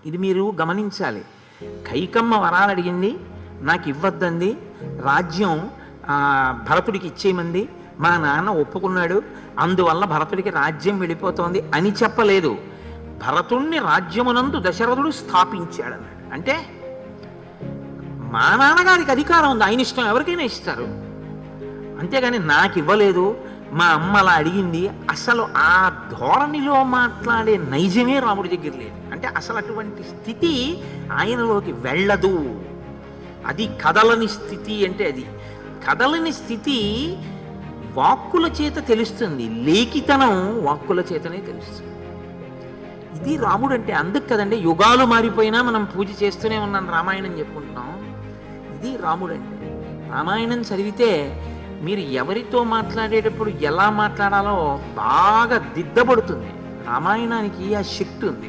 ఇది మీరు గమనించాలి. కైకమ్మ వరాలు అడిగింది, నాకు ఇవ్వద్దంది, రాజ్యం భరతుడికి ఇచ్చేయమంది, మా నాన్న ఒప్పుకున్నాడు, అందువల్ల భరతుడికి రాజ్యం వెళ్ళిపోతోంది అని చెప్పలేదు. భరతుణ్ణి రాజ్యమునందు దశరథుడు స్థాపించాడన్నాడు. అంటే మా నాన్నగారికి అధికారం ఉంది, ఆయన ఇష్టం ఎవరికైనా ఇస్తారు, అంతేగాని నాకు ఇవ్వలేదు, మా అమ్మ అలా అడిగింది. అసలు ఆ ధోరణిలో మాట్లాడే నైజమే రాముడి దగ్గర లేదు. అంటే అసలు అటువంటి స్థితి ఆయనలోకి వెళ్ళదు. అది కదలని స్థితి. అంటే అది కదలని స్థితి వాక్కుల చేత తెలుస్తుంది, లేఖితనం వాక్కుల చేతనే తెలుస్తుంది. ఇది రాముడు అంటే. అందుకు కదండి యుగాలు మారిపోయినా మనం పూజ చేస్తూనే ఉన్నాం, రామాయణం చెప్పుకుంటున్నాం. ఇది రాముడు అంటే. రామాయణం చదివితే మీరు ఎవరితో మాట్లాడేటప్పుడు ఎలా మాట్లాడాలో బాగా దిద్దబడుతుంది. రామాయణానికి ఆ శక్తి ఉంది.